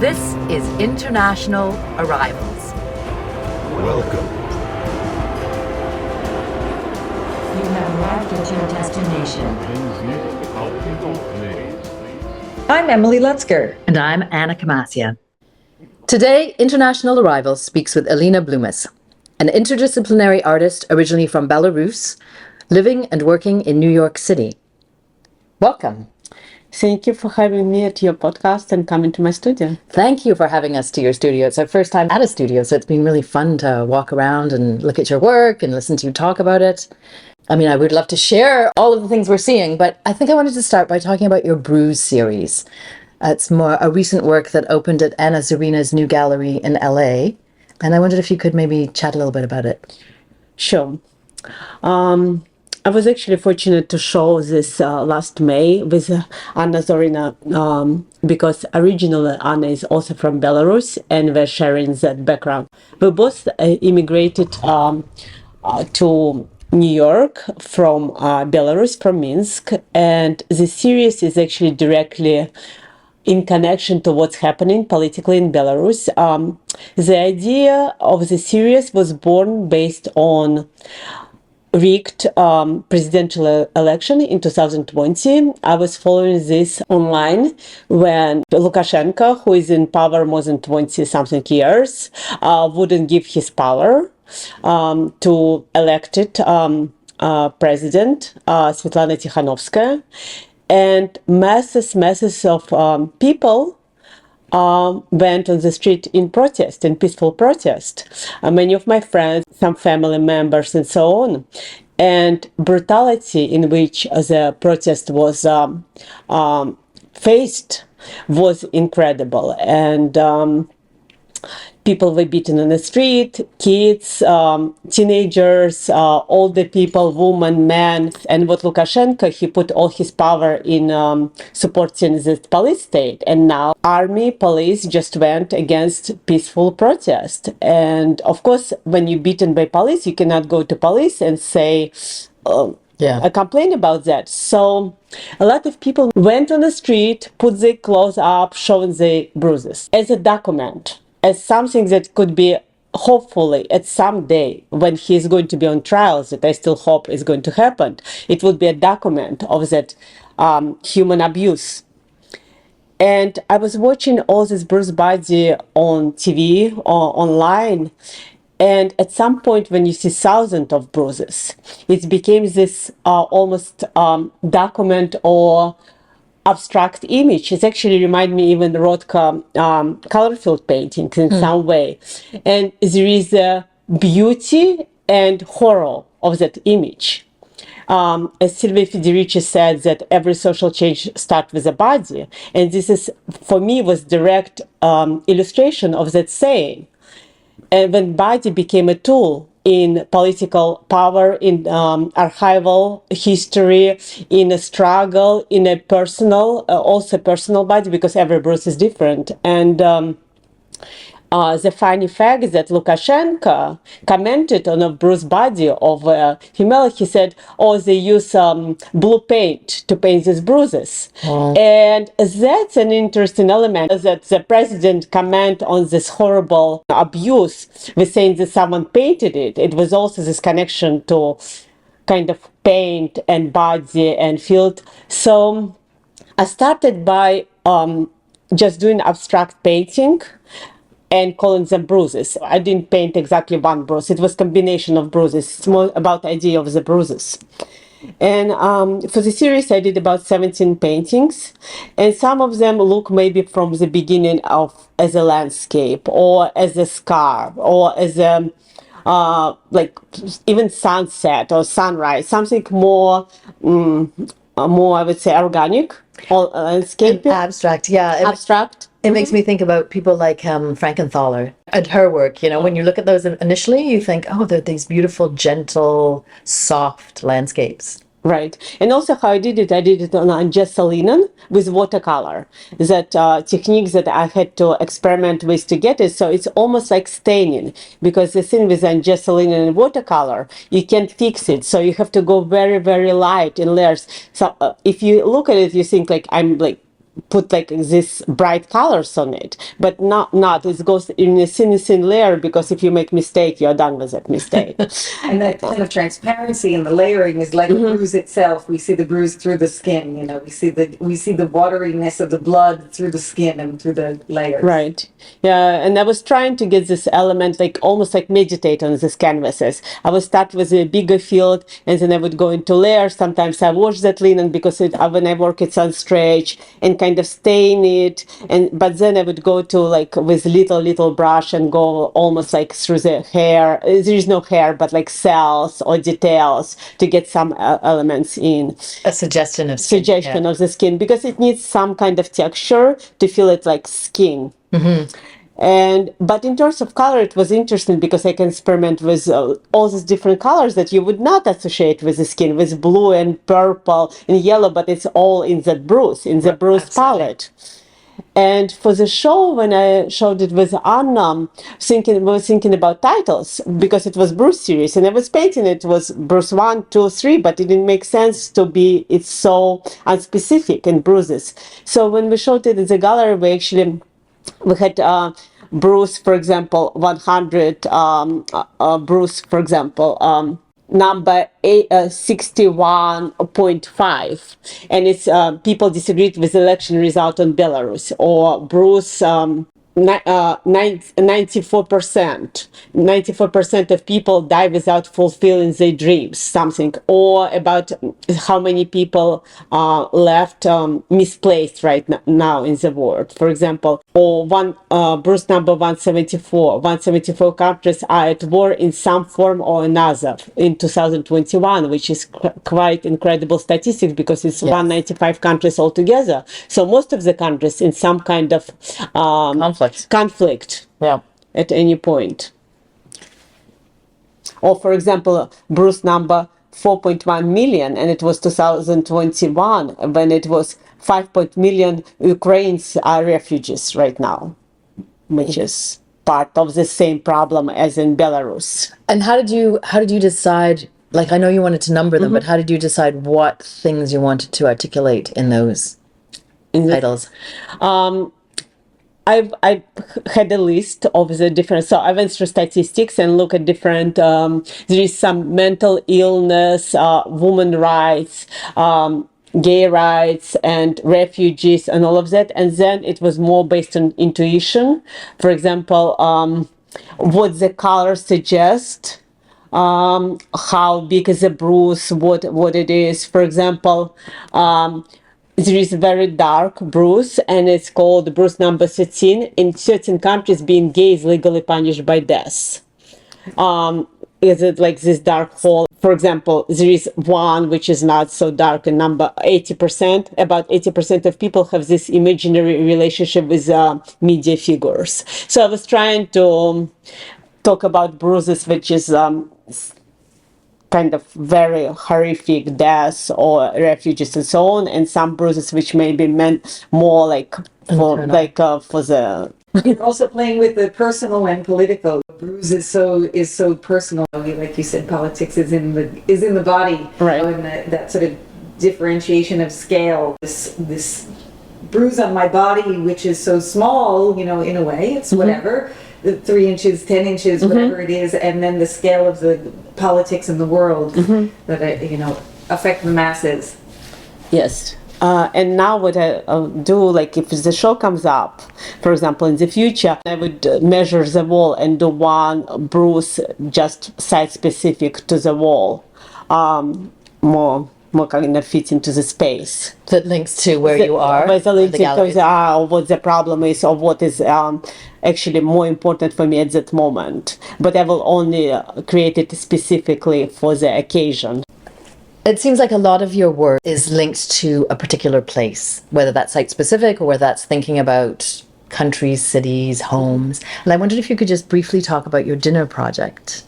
This is International Arrivals. Welcome. You have arrived at your destination. I'm Emily Lutzker. And I'm Anna Kamasia. Today, International Arrivals speaks with Aline Bliumis, an interdisciplinary artist originally from Belarus, living and working in New York City. Welcome. Thank you for having me at your podcast and coming to my studio. Thank you for having us to your studio. It's our first time at a studio, so it's been really fun to walk around and look at your work and listen to you talk about it. I mean, I would love to share all of the things we're seeing, but I think I wanted to start by talking about your Bruise series. It's more a recent work that opened at Anna Zarina's new gallery in LA, and I wondered if you could maybe chat a little bit about it. Sure. I was actually fortunate to show this last May with Anna Zorina because originally Anna is also from Belarus and we're sharing that background. We both immigrated to New York from Belarus, from Minsk, and the series is actually directly in connection to what's happening politically in Belarus. The idea of the series was born based on rigged presidential election in 2020. I was following this online when Lukashenko, who is in power more than 20-something years, wouldn't give his power to elected president Svetlana Tikhanovskaya. And masses of people went on the street in protest, in peaceful protest. Many of my friends, some family members, and so on. And brutality in which the protest was faced was incredible. And people were beaten on the street, kids, teenagers, older people, women, men. And what Lukashenko, he put all his power in supporting the police state. And now army, police just went against peaceful protest. And of course, when you're beaten by police, you cannot go to police and say, a complaint about that. So a lot of people went on the street, put their clothes up, showing their bruises as a document, as something that could be hopefully at some day when he's going to be on trial, that I still hope is going to happen, it would be a document of that human abuse. And I was watching all this bruised body on TV or online, and at some point when you see thousands of bruises, it became this almost document or abstract image. It actually reminded me even Rothko color field paintings in some way. And there is a beauty and horror of that image. As Silvia Federici said, that every social change starts with a body. And this is, for me, was direct illustration of that saying. And when body became a tool in political power, in archival history, in a struggle, in a personal, also personal body, because every bruise is different. And the funny fact is that Lukashenko commented on a bruised body of a female. He said, they use blue paint to paint these bruises. And that's an interesting element, that the president comment on this horrible abuse with saying that someone painted it. It was also this connection to kind of paint and body and field. So I started by just doing abstract painting and calling them bruises. I didn't paint exactly one bruise. It was a combination of bruises. It's more about the idea of the bruises. And for the series, I did about 17 paintings. And some of them look maybe from the beginning of as a landscape or as a scar or as a like even sunset or sunrise, something more, I would say, organic or landscape. Abstract, yeah. Abstract. It makes me think about people like Frankenthaler and her work. You know, when you look at those initially, you think, they're these beautiful, gentle, soft landscapes. Right. And also how I did it on just linen with watercolor. That technique that I had to experiment with to get it. So it's almost like staining, because the thing with just linen and watercolor, you can't fix it. So you have to go very, very light in layers. So if you look at it, you think like I'm like put like this bright colors on it, but not it goes in a thin layer, because if you make mistake, you're done with that mistake. And that kind of transparency in the layering is like the bruise itself. We see the bruise through the skin, you know, we see the wateriness of the blood through the skin and through the layers. Right. Yeah, and I was trying to get this element, like almost like meditate on these canvases. I would start with a bigger field, and then I would go into layers. Sometimes I wash that linen because when I work it's on stretch, and kind of stain it. But then I would go to like with little brush and go almost like through the hair. There is no hair, but like cells or details to get some elements in. A suggestion of skin. Suggestion of the skin, because it needs some kind of texture to feel it like skin. But in terms of color, it was interesting because I can experiment with all these different colors that you would not associate with the skin, with blue and purple and yellow, but it's all in that bruise, in the bruise palette. And for the show, when I showed it with Anna, was thinking about titles, because it was Bruce series, and I was painting it was Bruce 1, 2, 3, but it didn't make sense to be, it's so unspecific in bruises. So when we showed it in the gallery, we had Bruce, for example, 100, Bruce, for example, number 61.5, and it's people disagreed with election result on Belarus, or Bruce 94% of people die without fulfilling their dreams, something, or about how many people left misplaced right now in the world, for example, or Bruce number 174 countries are at war in some form or another in 2021, which is quite incredible statistics, because it's 195 countries altogether. So most of the countries in some kind of conflict at any point. Or for example, Bruce number 4.1 million, and it was 2021 when it was 5 million Ukrainians are refugees right now, which is part of the same problem as in Belarus. And how did you decide, like, I know you wanted to number them, but how did you decide what things you wanted to articulate in those titles? I've had a list of the different, so I went through statistics and look at different, there is some mental illness, women rights, gay rights, and refugees, and all of that. And then it was more based on intuition. For example, what the color suggests, how big is a bruise, what it is. For example, there is a very dark bruise, and it's called bruise number 13. In certain countries, being gay is legally punished by death. Is it like this dark hole? For example, there is one which is not so dark, and number 80%, about 80% of people have this imaginary relationship with media figures. So I was trying to talk about bruises, which is kind of very horrific deaths or refugees and so on, and some bruises which may be meant more like for the. You're also playing with the personal and political. Bruise is so personal. Like you said, politics is in the body, right? And that sort of differentiation of scale. This bruise on my body, which is so small, you know, in a way, it's whatever. 3 inches, 10 inches, whatever it is, and then the scale of the politics in the world that affect the masses. Yes. And now what I do, like if the show comes up, for example, in the future, I would measure the wall and do one bruise just site-specific to the wall, more kind of fits into the space. That links to where you are. But the links to what the problem is, or what is actually more important for me at that moment. But I will only create it specifically for the occasion. It seems like a lot of your work is linked to a particular place, whether that's site-specific or whether that's thinking about countries, cities, homes. And I wondered if you could just briefly talk about your dinner project.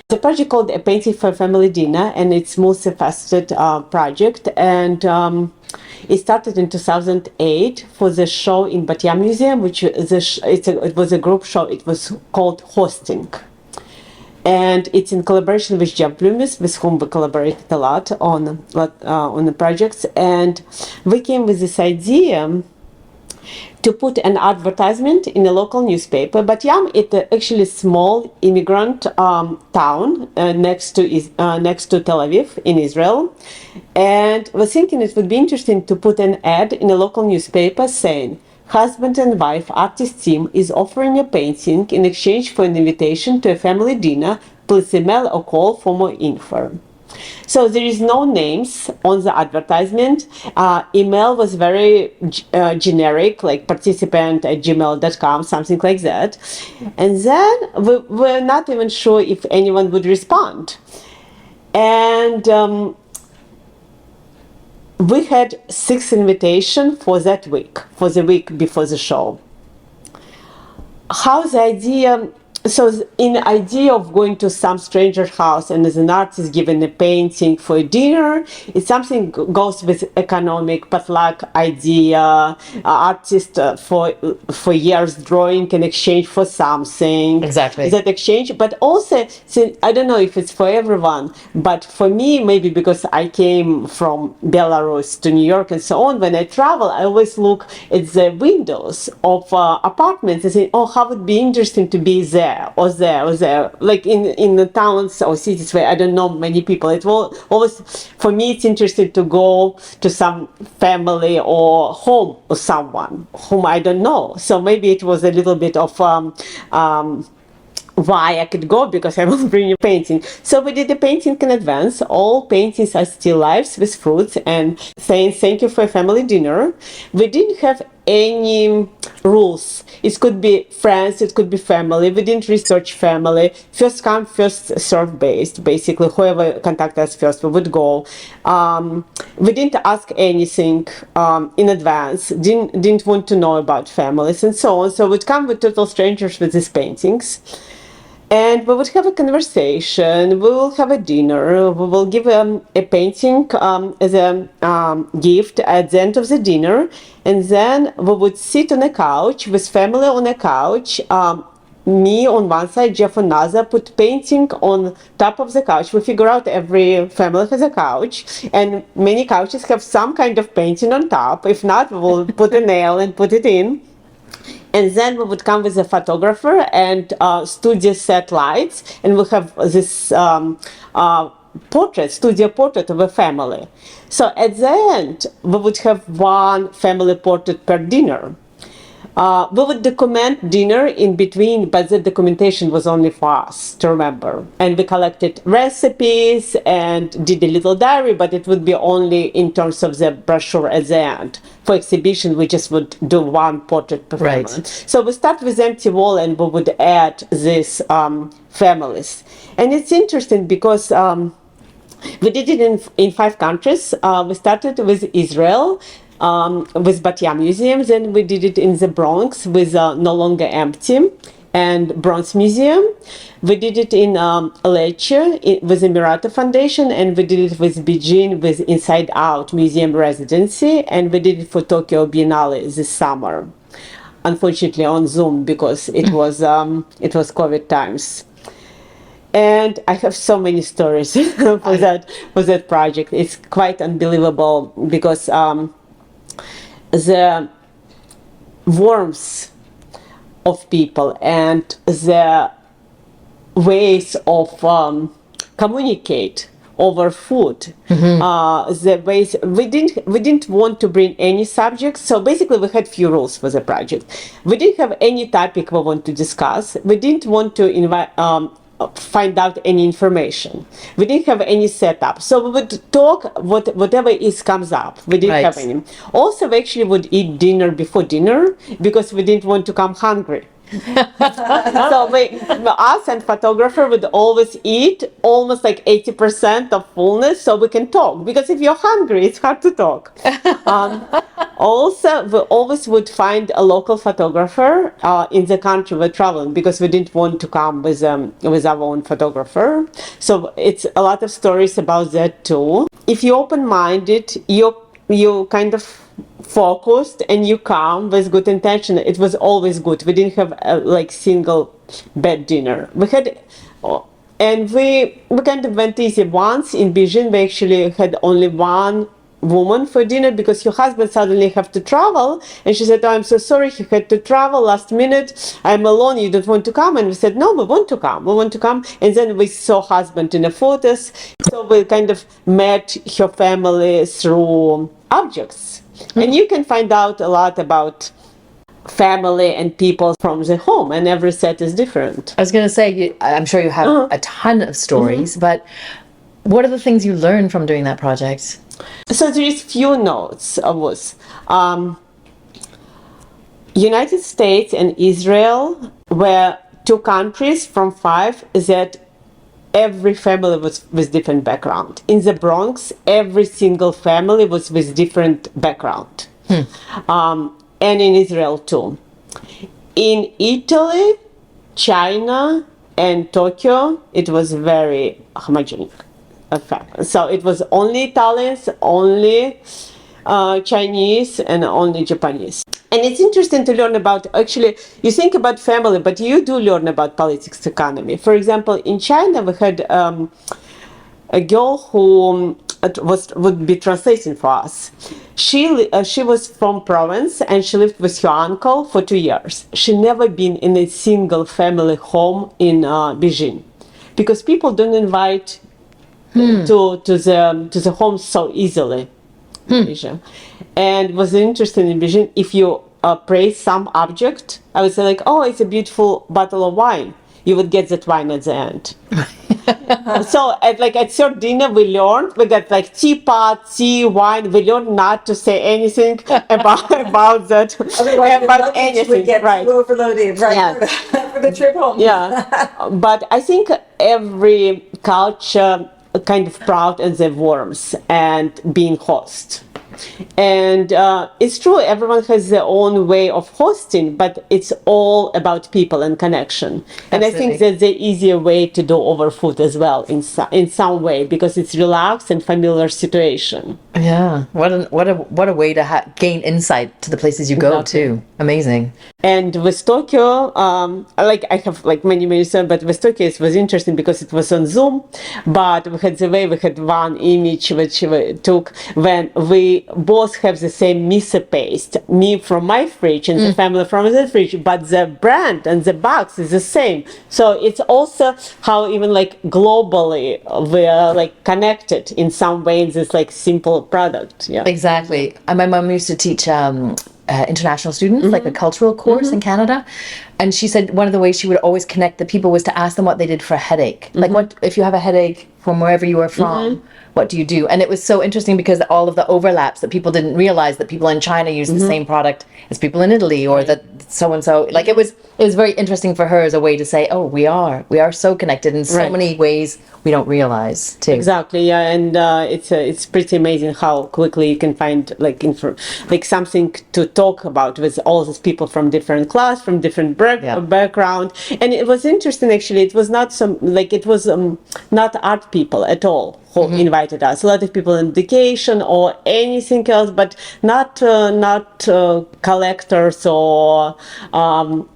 It's a project called A Painting for Family Dinner, and it's a multifaceted project. And it started in 2008 for the show in Bat Yam Museum, which it was a group show. It was called Hosting. And it's in collaboration with Ep4 Bruises, with whom we collaborated a lot on the projects. And we came with this idea to put an advertisement in a local newspaper. Bat Yam is actually a small immigrant town next to Tel Aviv in Israel, and was thinking it would be interesting to put an ad in a local newspaper saying, "Husband and wife artist team is offering a painting in exchange for an invitation to a family dinner. Please email or call for more info." So there is no names on the advertisement. Email was very generic, like participant@gmail.com, something like that. And then we were not even sure if anyone would respond. And we had 6 invitations for that week, for the week before the show. How the idea... So in the idea of going to some stranger's house and as an artist given a painting for a dinner, it's something goes with economic potluck idea, artist for years drawing in exchange for something. Exactly. That exchange, but also, I don't know if it's for everyone, but for me, maybe because I came from Belarus to New York and so on, when I travel, I always look at the windows of apartments and say, oh, how would it be interesting to be there or there, like in the towns or cities where I don't know many people. It will always, for me, it's interesting to go to some family or home of someone whom I don't know. So maybe it was a little bit of why I could go, because I was bringing a painting. So we did the painting in advance. All paintings are still lives with fruits and saying thank you for a family dinner. We didn't have any rules. It could be friends, it could be family. We didn't research family. First come, first serve based. Basically, whoever contacted us first, we would go. We didn't ask anything in advance. Didn't want to know about families and so on. So we'd come with total strangers with these paintings. And we would have a conversation, we will have a dinner, we will give a painting as a gift at the end of the dinner, and then we would sit on a couch with family on a couch, me on one side, Jeff on another, put painting on top of the couch. We figure out every family has a couch, and many couches have some kind of painting on top. If not, we will put a nail and put it in. And then we would come with a photographer and studio set lights, and we'll have this studio portrait of a family. So at the end, we would have one family portrait per dinner. We would document dinner in between, but the documentation was only for us to remember. And we collected recipes and did a little diary, but it would be only in terms of the brochure at the end. For exhibition, we just would do one portrait per family. Right. So we start with empty wall, and we would add these families. And it's interesting because we did it in 5 countries. We started with Israel, with Bat Yam Museum, then we did it in the Bronx with No Longer Empty and Bronx Museum. We did it in Lecce with the Mirata Foundation, and we did it with Beijing with Inside Out Museum Residency, and we did it for Tokyo Biennale this summer. Unfortunately on Zoom, because it was COVID times. And I have so many stories for that project. It's quite unbelievable because the warmth of people and the ways of communicate over food, the ways we didn't want to bring any subjects. So basically, we had few rules for the project. We didn't have any topic we want to discuss. We didn't want to invite. Find out any information. We didn't have any setup, so we would talk whatever comes up. We didn't have any. Also, we actually would eat dinner before dinner because we didn't want to come hungry. So us and photographer would always eat almost like 80% of fullness, so we can talk. Because if you're hungry, it's hard to talk. Also, we always would find a local photographer in the country we're traveling, because we didn't want to come with our own photographer. So it's a lot of stories about that too. If you're open-minded, you kind of focused and you come with good intention. It was always good. We didn't have a single bad dinner. We had, and we kind of went easy. Once in Beijing, we actually had only one woman for dinner because your husband suddenly have to travel. And she said, oh, I'm so sorry, he had to travel last minute. I'm alone, you don't want to come? And we said, no, we want to come. We want to come. And then we saw husband in the photos. So we kind of met her family through objects. And you can find out a lot about family and people from the home, and every set is different. I was going to say, I'm sure you have a ton of stories, but what are the things you learned from doing that project? So there is few notes of us. United States and Israel were two countries from five that every family was with different background. In the Bronx, every single family was with different background. And in Israel too. In Italy, China, and Tokyo, it was very homogeneous. So it was only Italians, only Chinese, and only Japanese. And it's interesting to learn about, actually, you think about family, but you do learn about politics, economy. For example, in China, we had a girl who would be translating for us. She was from province and she lived with her uncle for 2 years. She never been in a single family home in Beijing because people don't invite to the home so easily. And it was interesting in Beijing, if you praise some object, I would say like, oh, it's a beautiful bottle of wine. You would get that wine at the end. So at third dinner we got like teapot, tea, wine. We learned not to say anything about that. Otherwise, about anything. Would get Right. overloaded, right? Yeah. For the trip home. Yeah. But I think every culture kind of proud in their warmth and being host. And it's true, everyone has their own way of hosting, but it's all about people and connection. And I think that's the easier way to do over food as well, in some way, because it's relaxed and familiar situation. Yeah, what a way to gain insight to the places you go to. Amazing. And with Tokyo, I have many stories, but with Tokyo it was interesting because it was on Zoom, but we had one image which we took when we both have the same miso paste, me from my fridge and the family from the fridge, but the brand and the box is the same. So it's also how even globally we are connected in some way in this simple product. Yeah, exactly. And my mom used to teach international students, like a cultural course in Canada. And she said one of the ways she would always connect the people was to ask them what they did for a headache. Like, what if you have a headache from wherever you are from, what do you do? And it was so interesting because all of the overlaps that people didn't realize that people in China use the same product as people in Italy, or that so-and-so, it was very interesting for her as a way to say, oh, we are so connected in so many ways we don't realize too. Exactly, yeah, and it's pretty amazing how quickly you can find something to talk about with all these people from different class, from different background. And it was interesting actually. It was not not art people at all who invited us. A lot of people in education or anything else, but not collectors or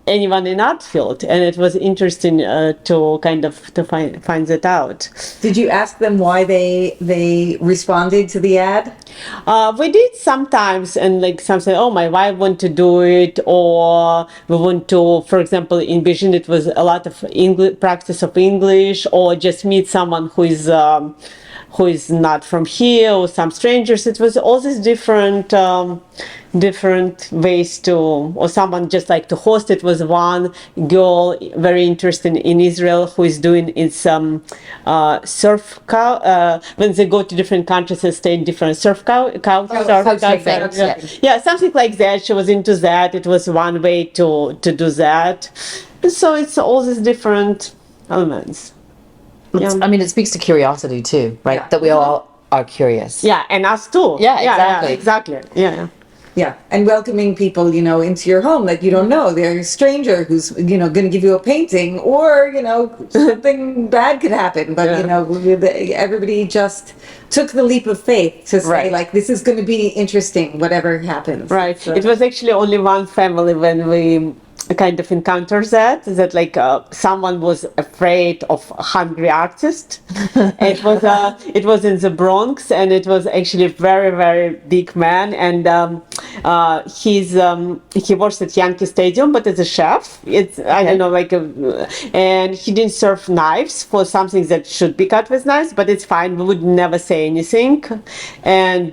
anyone in art field. And it was interesting to find that out. Did you ask them why they responded to the ad? We did sometimes, and some say, oh, my wife want to do it, or we want to, for example, in Beijing it was a lot of practice of English, or just meet someone who is not from here, or some strangers. It was all these different ways to, or someone just like to host. It was one girl very interested in Israel who is doing some surf when they go to different countries and stay in different surf yeah, something like that. She was into that. It was one way to do that. So it's all these different elements. Yeah. I mean, it speaks to curiosity too, right? Yeah. That we all are curious. Yeah, and us too. Yeah, exactly. Yeah, exactly. Yeah. Yeah, and welcoming people, into your home that you don't know. They're a stranger who's, going to give you a painting, or, something bad could happen. But, everybody just took the leap of faith to say, this is going to be interesting, whatever happens. Right. So. It was actually only one family when we kind of encounter that like someone was afraid of a hungry artist. It was in the Bronx, and it was actually a very, very big man, and he works at Yankee Stadium, but as a chef. It's I don't know, like and he didn't serve knives for something that should be cut with knives, but it's fine, we would never say anything. And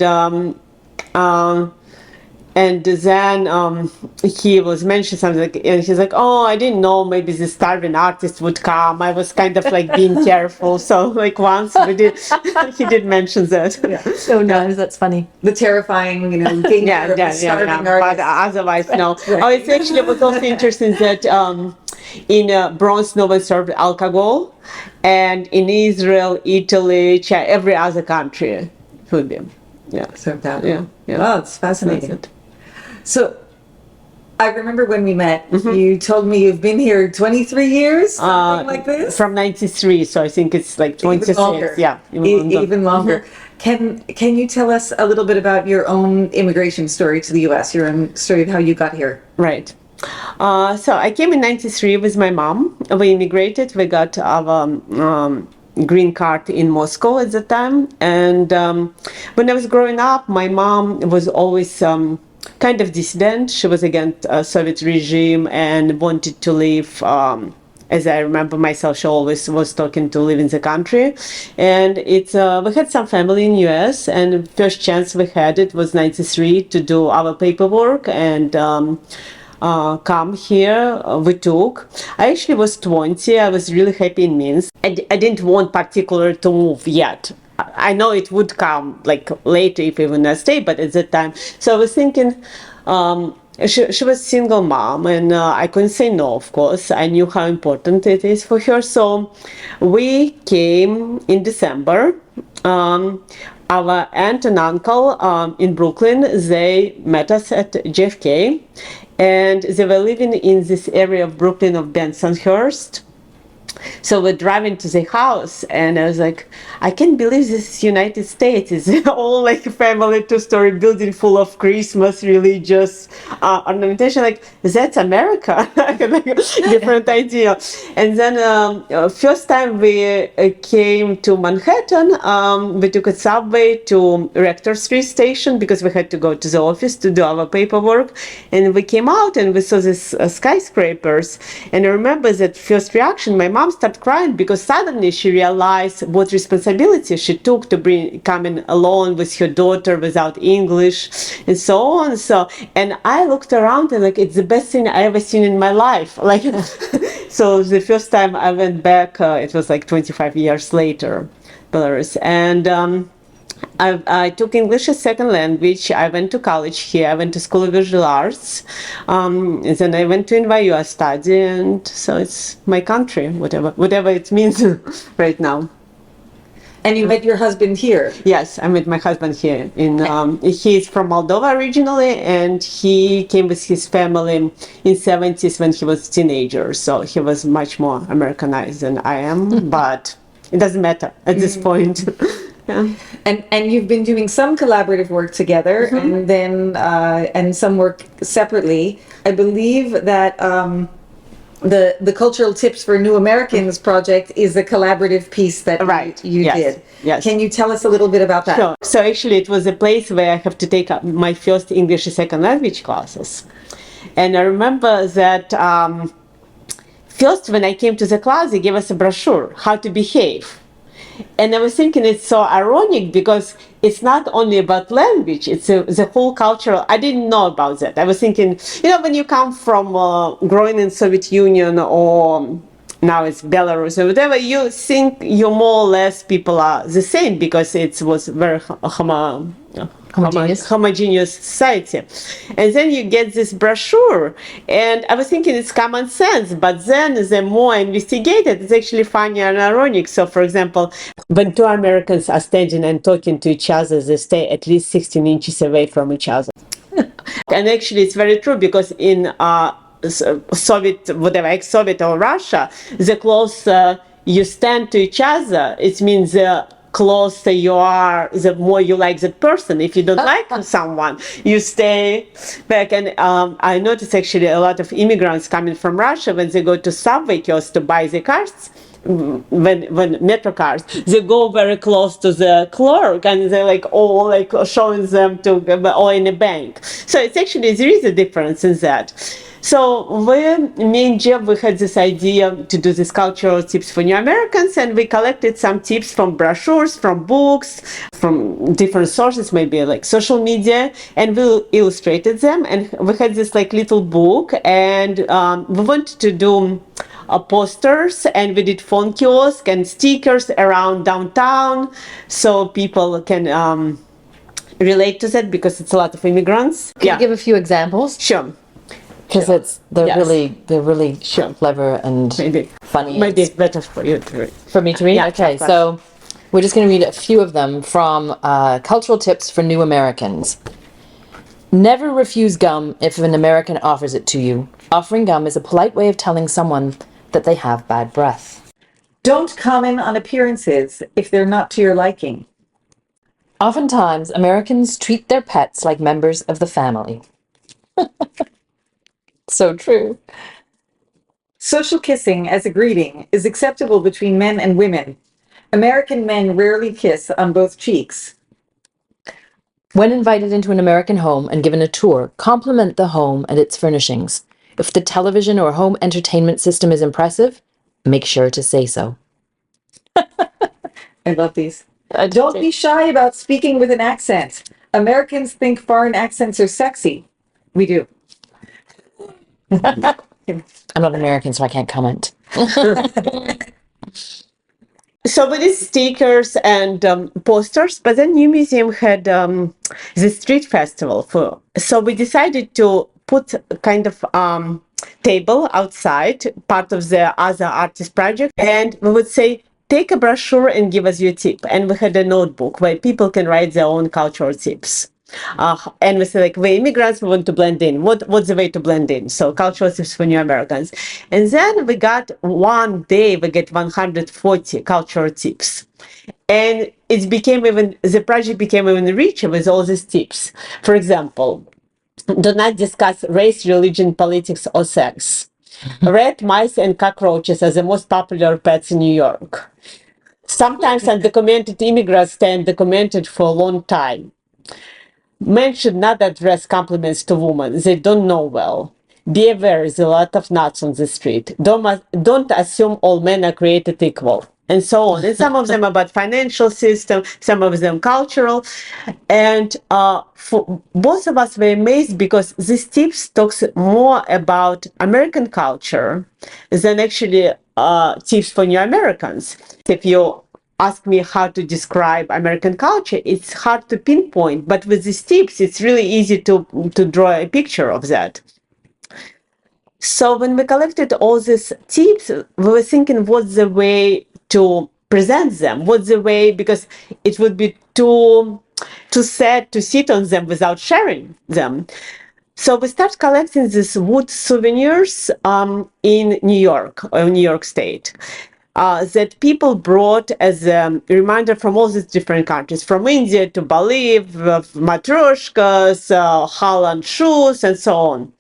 then he was mentioned something, and he's like, "Oh, I didn't know maybe the starving artist would come. I was kind of like being careful." So like once he did mention that. Yeah. So nice. That's funny. The terrifying, danger of the starving artist. But otherwise, no. Right. Oh, it's actually was also interesting that in Bronx, no one served alcohol, and in Israel, Italy, China, every other country would be. Yeah. Served out. Yeah. Yeah. Wow, it's fascinating. That's it. So, I remember when we met, you told me you've been here 23 years, something like this? From 93, so I think it's like 26. Even longer. Yeah. Even longer. Can you tell us a little bit about your own immigration story to the U.S., your own story of how you got here? Right. So I came in 93 with my mom. We immigrated. We got our green card in Moscow at the time. And when I was growing up, my mom was always kind of dissident. She was against Soviet regime and wanted to live, as I remember myself, she always was talking to live in the country. And we had some family in US, and first chance we had it was 93 to do our paperwork and come here. We took. I actually was 20. I was really happy in Minsk. I didn't want particular to move yet. I know it would come like later if we would stay, but at that time, so I was thinking, she was single mom, and I couldn't say no, of course. I knew how important it is for her. So we came in December. Our aunt and uncle in Brooklyn, they met us at JFK, and they were living in this area of Brooklyn of Bensonhurst. So we're driving to the house, and I was like, I can't believe this is United States. It's all like a family two-story building full of Christmas religious ornamentation. Like, that's America. I had like a different idea. And then first time we came to Manhattan, we took a subway to Rector Street station because we had to go to the office to do our paperwork. And we came out and we saw these skyscrapers. And I remember that first reaction, my mom started crying because suddenly she realized what responsibility she took to coming alone with her daughter without English and so on. So, and I looked around and like, it's the best thing I ever seen in my life. Like, so the first time I went back, it was like 25 years later, Belarus. And I took English as second language. I went to college here. I went to School of Visual Arts. And then I went to NYU. I studied, and so it's my country, whatever it means right now. And you met your husband here? Yes, I met my husband here. He's from Moldova originally, and he came with his family in 70s when he was a teenager. So he was much more Americanized than I am, but it doesn't matter at this point. Yeah. And you've been doing some collaborative work together, and then and some work separately. I believe that the Cultural Tips for New Americans project is a collaborative piece that you did. Yes. Can you tell us a little bit about that? Sure. So actually, it was a place where I have to take up my first English as second language classes, and I remember that. First, when I came to the class, they gave us a brochure, how to behave. And I was thinking it's so ironic because it's not only about language, it's the whole cultural. I didn't know about that. I was thinking, when you come from growing in Soviet Union or now it's Belarus or whatever, you think you more or less people are the same because it was very homogeneous society. And then you get this brochure, and I was thinking it's common sense, but then the more I investigated, it's actually funny and ironic. So for example, when two Americans are standing and talking to each other, they stay at least 16 inches away from each other. And actually it's very true because in Soviet, whatever, ex-Soviet or Russia, the closer you stand to each other, it means closer you are, the more you like that person. If you don't like someone, you stay back. And I noticed actually a lot of immigrants coming from Russia, when they go to subway kiosks to buy the cards, when metro cars, they go very close to the clerk and they're like all like showing them to, or in a bank. So it's actually, there is a difference in that. So me and Jeff, we had this idea to do these cultural tips for new Americans, and we collected some tips from brochures, from books, from different sources, maybe like social media, and we illustrated them. And we had this like little book, and we wanted to do posters, and we did phone kiosk and stickers around downtown, so people can relate to that, because it's a lot of immigrants. Can you give a few examples? Sure. Because they're Yes. really Sure. clever and Maybe funny. Maybe it's better for you to read. For me to read? Yeah, Okay, of course. so we're just going to read a few of them from Cultural Tips for New Americans. Never refuse gum if an American offers it to you. Offering gum is a polite way of telling someone that they have bad breath. Don't comment on appearances if they're not to your liking. Oftentimes, Americans treat their pets like members of the family. So true. Social kissing as a greeting is acceptable between men and women. American men rarely kiss on both cheeks. When invited into an American home and given a tour, compliment the home and its furnishings. If the television or home entertainment system is impressive, make sure to say so. I love these. Don't be shy about speaking with an accent. Americans think foreign accents are sexy. We do. I'm not American, so I can't comment. So we did stickers and posters, but then New Museum had the street festival. So we decided to put kind of table outside, part of the other artist project, and we would say, take a brochure and give us your tip. And we had a notebook where people can write their own cultural tips. And we say, like, we immigrants, we want to blend in. What's the way to blend in? So cultural tips for new Americans. And then we got one day, we get 140 cultural tips. And the project became even richer with all these tips. For example, do not discuss race, religion, politics, or sex. Rat, mice, and cockroaches are the most popular pets in New York. Sometimes undocumented immigrants stay undocumented for a long time. Men should not address compliments to women. They don't know well. Be aware, there's a lot of nuts on the street. Don't assume all men are created equal. And so on. And some of them about financial system, some of them cultural. And for both of us were amazed, because these tips talks more about American culture than actually tips for new Americans. If you ask me how to describe American culture, it's hard to pinpoint, but with these tips, it's really easy to draw a picture of that. So when we collected all these tips, we were thinking, what's the way to present them? What's the way, because it would be too sad to sit on them without sharing them. So we start collecting these wood souvenirs in New York, or New York State. That people brought as a reminder from all these different countries, from India to Bali, matryoshkas, Holland shoes, and so on.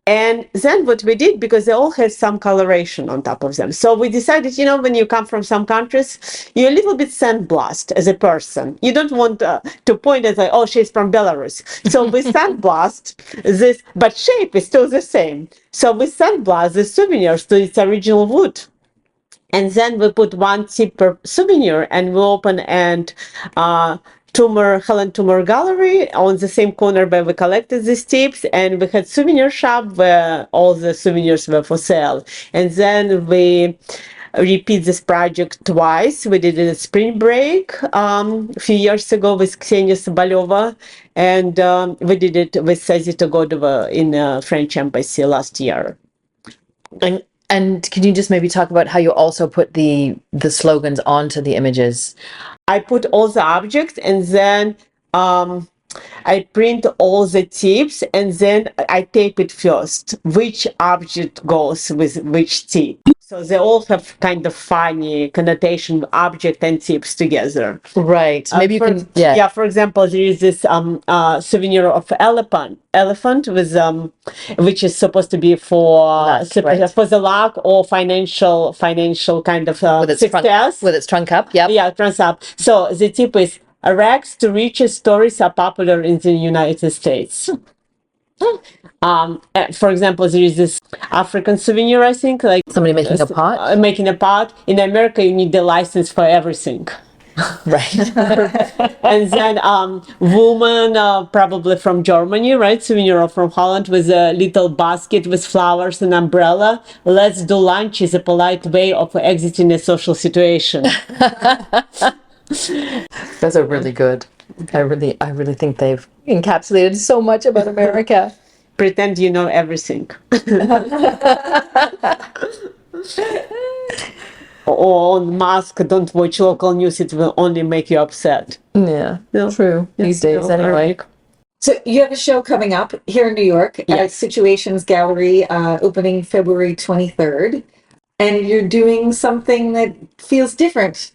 And then what we did, because they all have some coloration on top of them. So we decided, when you come from some countries, you're a little bit sandblast as a person. You don't want to point at, like, oh, she's from Belarus. So we sandblast this, but shape is still the same. So we sandblast the souvenirs to its original wood. And then we put one tip per souvenir, and we open and Helen Toomer Gallery on the same corner where we collected these tips, and we had souvenir shop where all the souvenirs were for sale. And then we repeat this project twice. We did it at spring break a few years ago with Ksenia Soboleva, and we did it with Sazita Godova in French Embassy last year. And can you just maybe talk about how you also put the slogans onto the images? I put all the objects, and then I print all the tips, and then I tape it first, which object goes with which tip. So they all have kind of funny connotation, object and tips together. Right. Maybe you can. Yeah. Yeah, for example, there is this souvenir of elephant with which is supposed to be for Luck, right. for the luck or financial kind of success. With its trunk up. Yep. Yeah, trans up. So the tip is rags to riches stories are popular in the United States. For example, there is this African souvenir, I think, like Somebody making a pot. making a pot. In America, you need the license for everything. Right. And then woman probably from Germany, right? Souvenir from Holland with a little basket with flowers and umbrella. Let's do lunch is a polite way of exiting a social situation. Those are really good. I really think they've encapsulated so much about America. Pretend you know everything. Or on mask, don't watch local news, it will only make you upset. Yeah. True. These days, anyway. So you have a show coming up here in New York at Yes. Situations Gallery, opening February 23rd. And you're doing something that feels different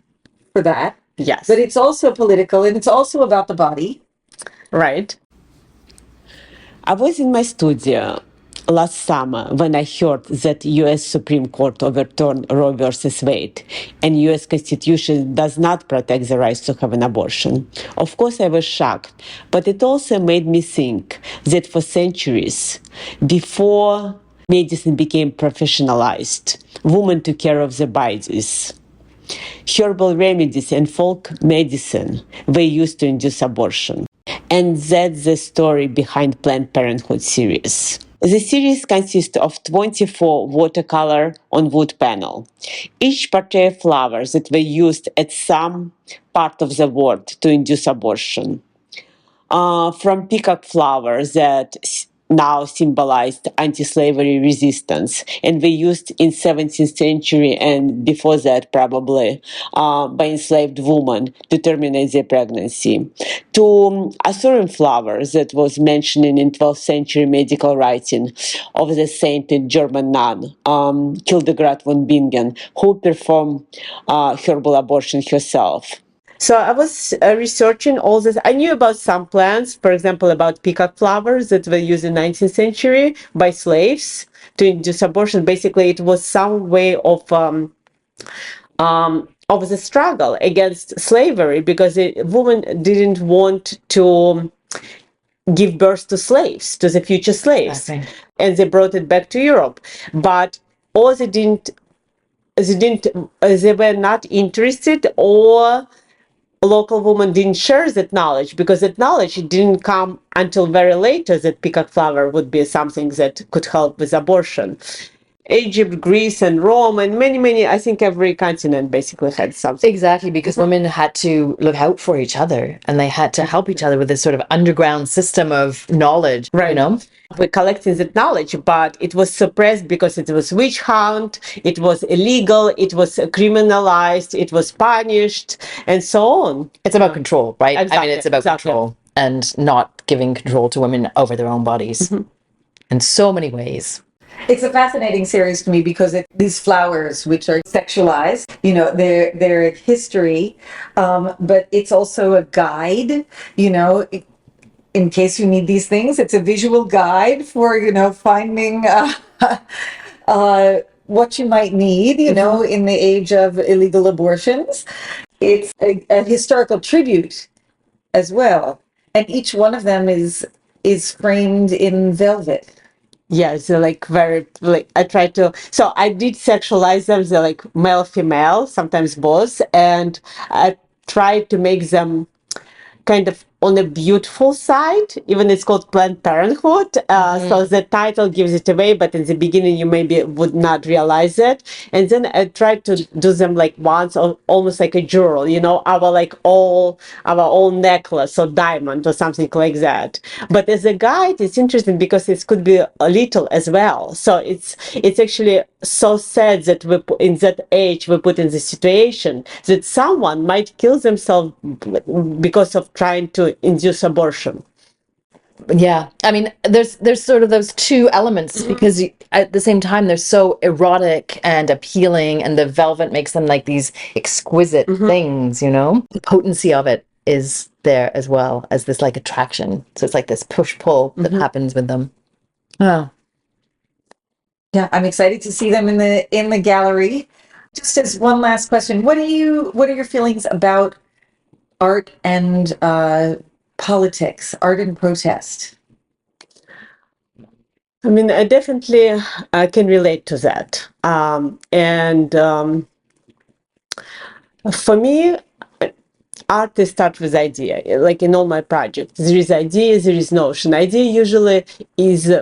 for that. Yes. But it's also political and it's also about the body. Right. I was in my studio last summer when I heard that US Supreme Court overturned Roe versus Wade and US Constitution does not protect the right to have an abortion. Of course I was shocked, but it also made me think that for centuries before medicine became professionalized, women took care of their bodies. Herbal remedies and folk medicine were used to induce abortion. And that's the story behind Planned Parenthood series. The series consists of 24 watercolor on wood panel. Each portray flowers that were used at some part of the world to induce abortion. From peacock flowers that now symbolized anti-slavery resistance and were used in 17th century and before that probably by enslaved women to terminate their pregnancy, to Assyrian flowers that was mentioned in 12th century medical writing of the sainted German nun Hildegard von Bingen, who performed herbal abortion herself. So I was researching all this. I knew about some plants, for example, about peacock flowers that were used in 19th century by slaves to induce abortion. Basically, it was some way of the struggle against slavery because women didn't want to give birth to slaves, to the future slaves, and they brought it back to Europe. But all they were not interested, or local women didn't share that knowledge because that knowledge didn't come until very later that peacock flower would be something that could help with abortion. Egypt, Greece, and Rome, and many, I think every continent basically had something. Exactly, because women had to look out for each other and they had to help each other with this sort of underground system of knowledge, Right. you know? We're collecting that knowledge, but it was suppressed because it was witch hunt, it was illegal, it was criminalized, it was punished, and so on. It's about control, right? I mean, Exactly, it's about exactly. control and not giving control to women over their own bodies in so many ways. It's a fascinating series to me because these flowers, which are sexualized, you know, they're a history, but it's also a guide, you know, in case you need these things. It's a visual guide for, you know, finding what you might need, you know, in the age of illegal abortions. It's a historical tribute as well, and each one of them is framed in velvet. Yeah, so like very, like I try to, so I did sexualize them, they're like male, female, sometimes both, and I tried to make them kind of on a beautiful side, even it's called Planned Parenthood. So the title gives it away, but in the beginning you maybe would not realize it. And then I tried to do them like once, or almost like a jewel, you know, our own necklace or diamond or something like that. But as a guide, it's interesting because it could be a little as well. So it's actually so sad that in that age we put in the situation that someone might kill themselves because of trying to induce abortion. Yeah, I mean, there's sort of those two elements because at the same time they're so erotic and appealing, and the velvet makes them like these exquisite things. You know, the potency of it is there as well as this like attraction. So it's like this push pull that happens with them. Oh, Yeah, I'm excited to see them in the gallery. Just as one last question, what are your feelings about art and politics, art and protest? I mean, I definitely can relate to that. For me, art is start with idea. Like in all my projects, there is idea, there is notion. Idea usually is,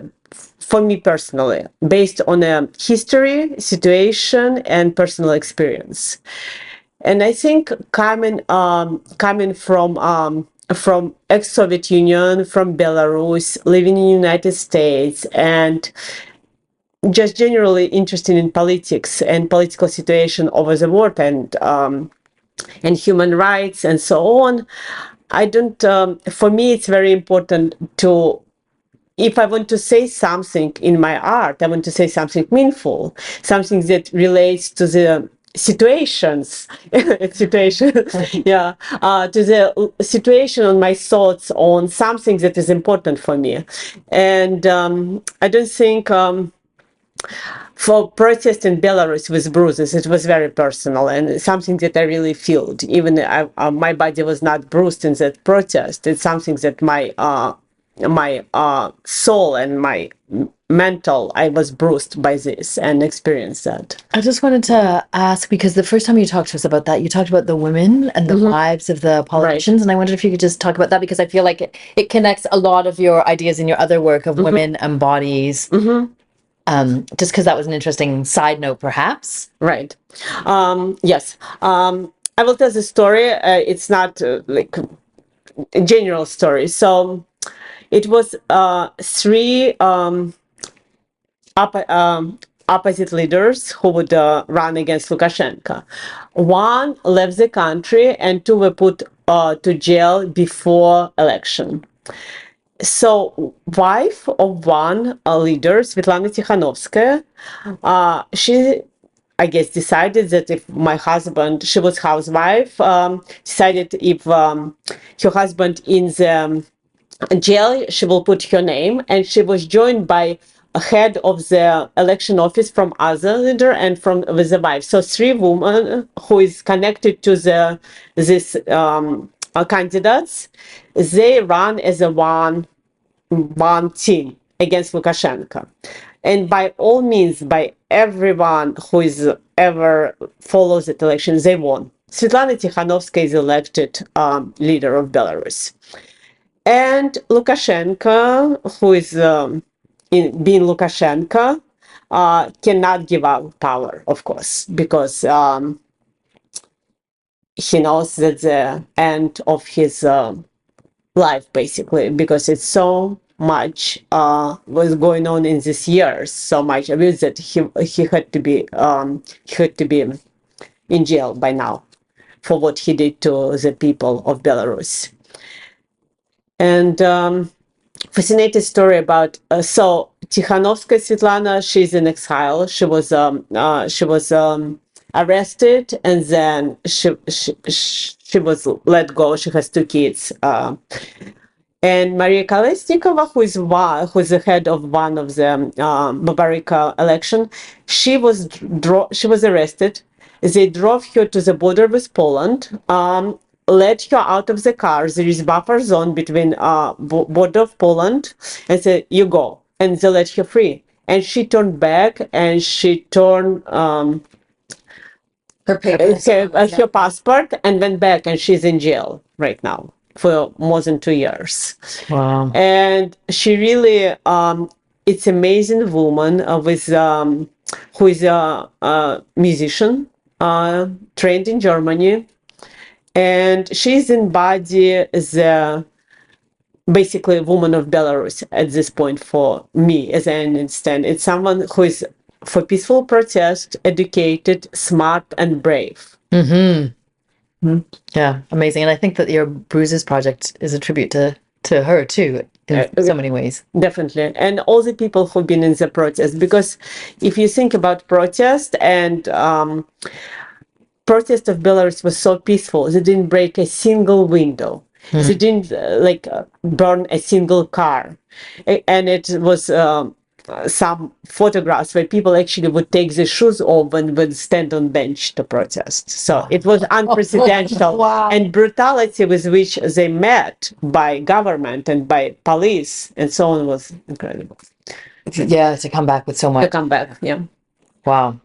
for me personally, based on a history, situation, and personal experience. And I think coming from ex-Soviet Union, from Belarus, living in the United States, and just generally interested in politics and political situation over the world, and human rights and so on. I don't. For me, it's very important to, if I want to say something in my art, I want to say something meaningful, something that relates to the situations, yeah, to the situation on my thoughts on something that is important for me. And I don't think for protest in Belarus with bruises, it was very personal and something that I really felt. Even my body was not bruised in that protest. It's something that my soul and my mental, I was bruised by this and experienced that. I just wanted to ask because the first time you talked to us about that, you talked about the women and the wives of the politicians, and I wondered if you could just talk about that because I feel like it connects a lot of your ideas in your other work of women and bodies. Just because that was an interesting side note, perhaps. Right. Yes. I will tell the story. It's not like a general story. So it was three opposite leaders who would run against Lukashenko. One left the country, and two were put to jail before election. So, wife of one leader, Svetlana Tikhanovskaya, she, I guess, decided that if my husband, she was housewife, decided if her husband in the jail, she will put her name, and she was joined by a head of the election office from other leader and from with the wife. So three women who is connected to this candidates, they run as a one team against Lukashenko. And by all means, by everyone who is ever follows that election, they won. Svetlana Tikhanovskaya is elected leader of Belarus. And Lukashenko, who is being Lukashenko, cannot give up power, of course, because he knows that the end of his life, basically, because it's so much was going on in these years, so much abuse that he had to be in jail by now for what he did to the people of Belarus. And fascinating story about so Tikhanovskaya Svetlana, she's in exile. She was arrested, and then she was let go. She has two kids. And Maria Kolesnikova, who is the head of one of the Babarika election, she was arrested. They drove her to the border with Poland, let her out of the car. There is buffer zone between border of Poland, and said, "You go," and they let her free. And she turned back, and she turned her passport, and went back, and she's in jail right now for more than 2 years. Wow. And she really, it's amazing woman who is a musician, trained in Germany. And she's embody the basically woman of Belarus at this point for me, as I understand. It's someone who is for peaceful protest, educated, smart, and brave. Yeah, amazing. And I think that your Bruises project is a tribute to her too. in so many ways. Definitely. And all the people who've been in the protest, because if you think about protest and protest of Belarus was so peaceful, they didn't break a single window. They didn't burn a single car. And it was some photographs where people actually would take their shoes off and would stand on bench to protest. So it was unprecedented. Wow. And brutality with which they met by government and by police and so on was incredible. Yeah, to come back with so To much. come back, yeah. Wow.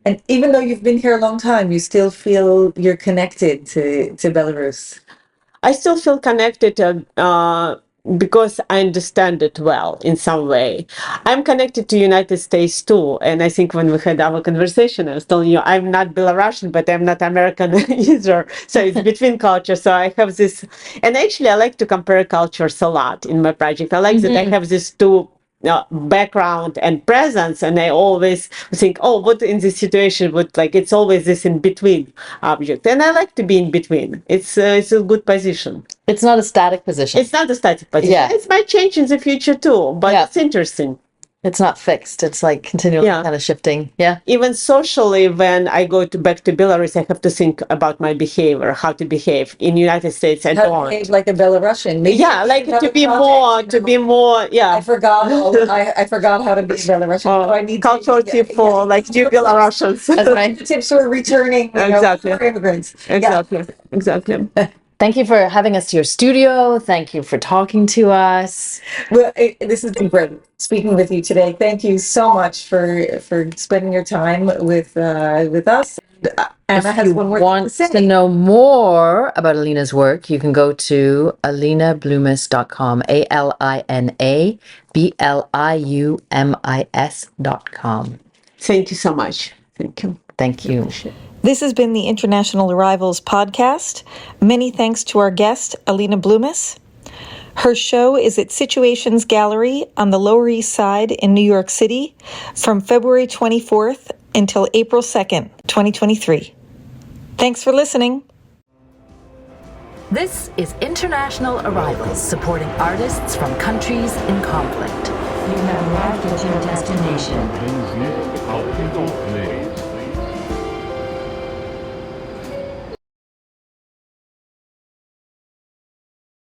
And even though you've been here a long time, you still feel you're connected to Belarus. I still feel connected because I understand it well in some way. I'm connected to United States too, and I think when we had our conversation, I was telling you I'm not Belarusian, but I'm not American either. So it's between cultures. So I have this, and actually I like to compare cultures a lot in my project. I like that I have these two. Background and presence, and I always think, oh, what in this situation would like? It's always this in between object, and I like to be in between. It's a good position. It's not a static position. It's not a static position. Yeah. It might change in the future too, but Yeah. it's interesting. It's not fixed. It's like continually Yeah. kind of shifting. Yeah. Even socially, when I go back to Belarus, I have to think about my behavior, how to behave in United States and How to on. behave like a Belarusian. Maybe Yeah, we like should have to a be project, more, yeah. I forgot. I forgot how to be Belarusian. So I need Cultural tip for like new Belarusians. That's right. tips for returning Exactly. for immigrants. Yeah. Exactly. Thank you for having us to your studio. Thank you for talking to us. Well, this has been great speaking with you today. Thank you so much for spending your time with us. Anna has one more thing to Want say. to know more about Alina's work, you can go to alinabliumis.com, ALINABLIUMIS.com. Thank you so much. Thank you. Thank you. This has been the International Arrivals podcast. Many thanks to our guest, Aline Bliumis. Her show is at Situations Gallery on the Lower East Side in New York City from February 24th until April 2nd, 2023. Thanks for listening. This is International Arrivals, supporting artists from countries in conflict. You have arrived at your destination. Bem-vindo ao Pinto Play.